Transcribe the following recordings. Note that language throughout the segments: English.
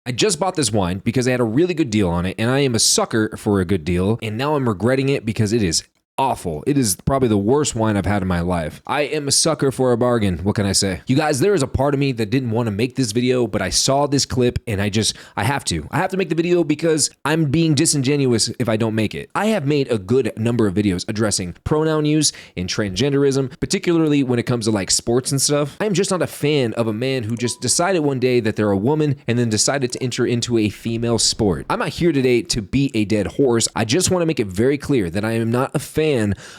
I just bought this wine because they had a really good deal on it, and I am a sucker for a good deal, and now I'm regretting it because it is awful. It is probably the worst wine I've had in my life. I am a sucker for a bargain. What can I say? You guys, there is a part of me that didn't want to make this video, but I saw this clip and I have to. I have to make the video because I'm being disingenuous if I don't make it. I have made a good number of videos addressing pronoun use and transgenderism, particularly when it comes to like sports and stuff. I'm just not a fan of a man who just decided one day that they're a woman and then decided to enter into a female sport. I'm not here today to beat a dead horse. I just want to make it very clear that I am not a fan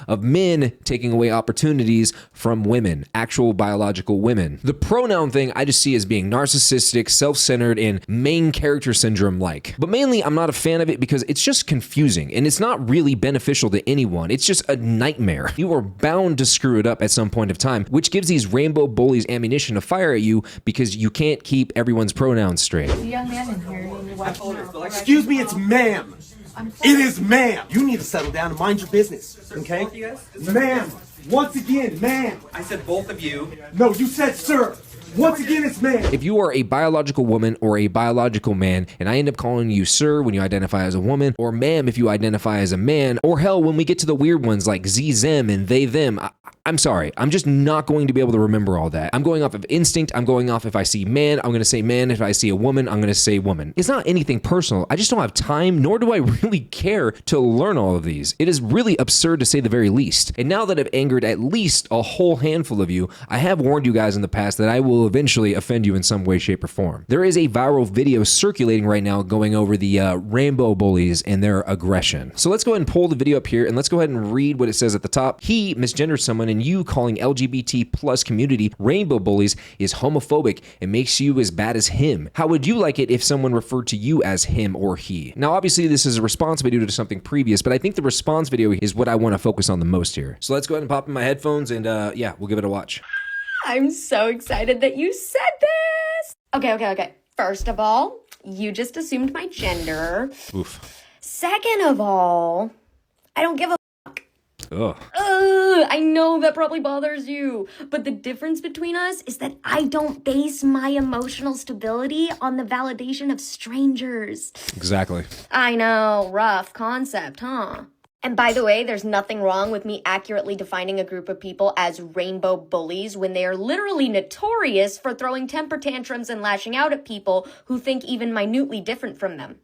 of men taking away opportunities from women, actual biological women. The pronoun thing I just see as being narcissistic, self-centered, and main character syndrome-like. But mainly, I'm not a fan of it because it's just confusing, and it's not really beneficial to anyone. It's just a nightmare. You are bound to screw it up at some point of time, which gives these rainbow bullies ammunition to fire at you because you can't keep everyone's pronouns straight. The young man in here. Excuse me, it's ma'am. It is ma'am. You need to settle down and mind your business, okay? Both of you guys? Ma'am. Once again, ma'am. I said both of you. No, you said sir. Once again, it's ma'am. If you are a biological woman or a biological man, and I end up calling you sir when you identify as a woman, or ma'am if you identify as a man, or hell, when we get to the weird ones like ze, them, and they, them, I'm sorry. I'm just not going to be able to remember all that. I'm going off of instinct. I'm going off if I see man, I'm going to say man. If I see a woman, I'm going to say woman. It's not anything personal. I just don't have time, nor do I really care to learn all of these. It is really absurd to say the very least. And now that I've angered at least a whole handful of you, I have warned you guys in the past that I will eventually offend you in some way, shape, or form. There is a viral video circulating right now going over the rainbow bullies and their aggression. So let's go ahead and pull the video up here and let's go ahead and read what it says at the top. He misgendered someone and you calling LGBT plus community rainbow bullies is homophobic and makes you as bad as him. How would you like it if someone referred to you as him or he? Now, obviously this is a response video to something previous, but I think the response video is what I want to focus on the most here. So let's go ahead and pop in my headphones and yeah, we'll give it a watch. I'm so excited that you said this. Okay. First of all, you just assumed my gender. Oof. Second of all, I don't give a fuck. Ugh. I know that probably bothers you, but the difference between us is that I don't base my emotional stability on the validation of strangers. Exactly. I know, rough concept, huh? And by the way, there's nothing wrong with me accurately defining a group of people as rainbow bullies when they are literally notorious for throwing temper tantrums and lashing out at people who think even minutely different from them.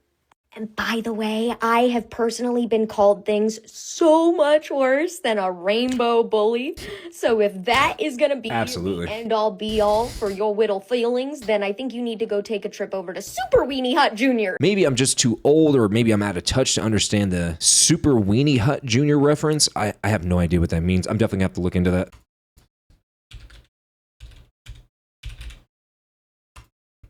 And by the way, I have personally been called things so much worse than a rainbow bully. So if that is going to be Absolutely. the end-all be-all for your whittle feelings, then I think you need to go take a trip over to Super Weenie Hut Jr. Maybe I'm just too old or maybe I'm out of touch to understand the Super Weenie Hut Jr. reference. I have no idea what that means. I'm definitely going to have to look into that.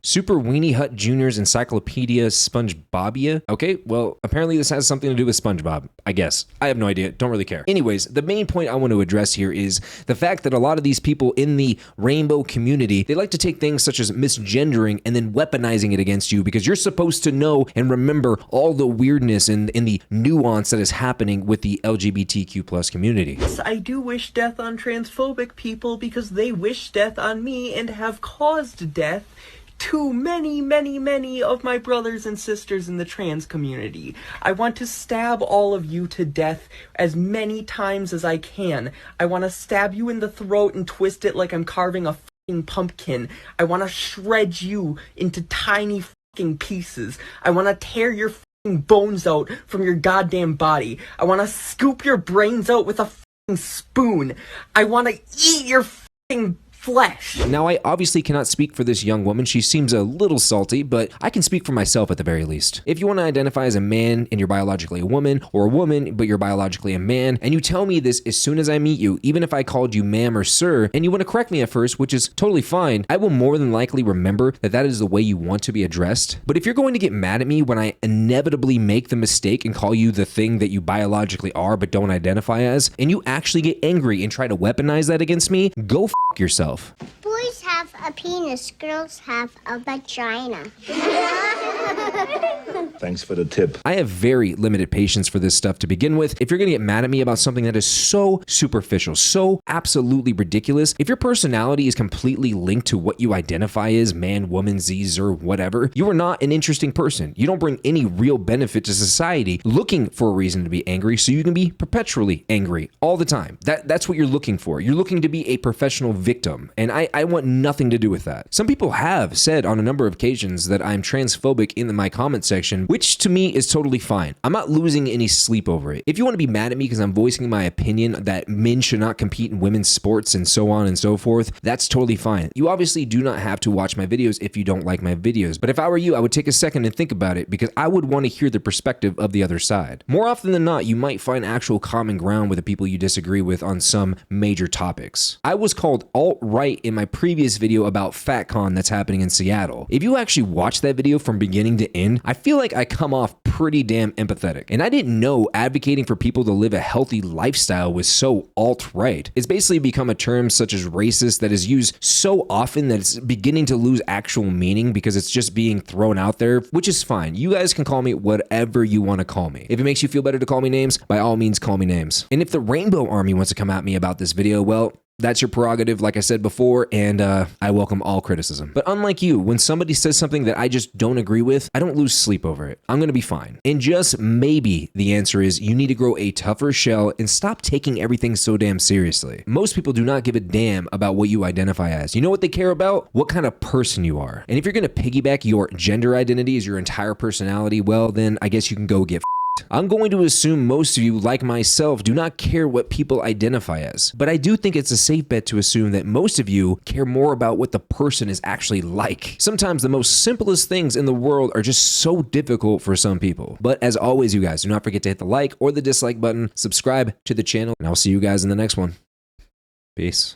Super Weenie Hut Jr.'s Encyclopedia SpongeBobia. Okay, well, apparently this has something to do with SpongeBob, I guess. I have no idea. Don't really care. Anyways, the main point I want to address here is the fact that a lot of these people in the rainbow community, they like to take things such as misgendering and then weaponizing it against you because you're supposed to know and remember all the weirdness and the nuance that is happening with the LGBTQ plus community. I do wish death on transphobic people because they wish death on me and have caused death to many of my brothers and sisters in the trans community. I want to stab all of you to death as many times as I can. I want to stab you in the throat and twist it like I'm carving a fucking pumpkin. I want to shred you into tiny fucking pieces. I want to tear your fucking bones out from your goddamn body. I want to scoop your brains out with a fucking spoon. I want to eat your fucking flesh. Now, I obviously cannot speak for this young woman. She seems a little salty, but I can speak for myself at the very least. If you want to identify as a man and you're biologically a woman, or a woman but you're biologically a man, and you tell me this as soon as I meet you, even if I called you ma'am or sir, and you want to correct me at first, which is totally fine, I will more than likely remember that that is the way you want to be addressed. But if you're going to get mad at me when I inevitably make the mistake and call you the thing that you biologically are but don't identify as, and you actually get angry and try to weaponize that against me, go f*** yourself. Boys have a penis, girls have a vagina. Thanks for the tip. I have very limited patience for this stuff to begin with. If you're gonna get mad at me about something that is so superficial, so absolutely ridiculous, if your personality is completely linked to what you identify as man, woman, Z, or whatever, you are not an interesting person. You don't bring any real benefit to society looking for a reason to be angry so you can be perpetually angry all the time. That's what you're looking for. You're looking to be a professional victim, and I want nothing to do with that. Some people have said on a number of occasions that I'm transphobic in my comment section, which to me is totally fine. I'm not losing any sleep over it. If you want to be mad at me because I'm voicing my opinion that men should not compete in women's sports and so on and so forth, that's totally fine. You obviously do not have to watch my videos if you don't like my videos, but if I were you, I would take a second and think about it because I would want to hear the perspective of the other side. More often than not, you might find actual common ground with the people you disagree with on some major topics. I was called alt-right in my previous video about FatCon that's happening in Seattle. If you actually watch that video from beginning to end, I feel like I come off pretty damn empathetic. And I didn't know advocating for people to live a healthy lifestyle was so alt-right. It's basically become a term such as racist that is used so often that it's beginning to lose actual meaning because it's just being thrown out there, which is fine. You guys can call me whatever you want to call me. If it makes you feel better to call me names, by all means call me names. And if the Rainbow Army wants to come at me about this video, well, that's your prerogative, like I said before, and I welcome all criticism. But unlike you, when somebody says something that I just don't agree with, I don't lose sleep over it. I'm gonna be fine. And just maybe the answer is you need to grow a tougher shell and stop taking everything so damn seriously. Most people do not give a damn about what you identify as. You know what they care about? What kind of person you are. And if you're gonna piggyback your gender identity as your entire personality, well, then I guess you can go get I'm going to assume most of you, like myself, do not care what people identify as. But I do think it's a safe bet to assume that most of you care more about what the person is actually like. Sometimes the most simplest things in the world are just so difficult for some people. But as always, you guys, do not forget to hit the like or the dislike button, subscribe to the channel, and I'll see you guys in the next one. Peace.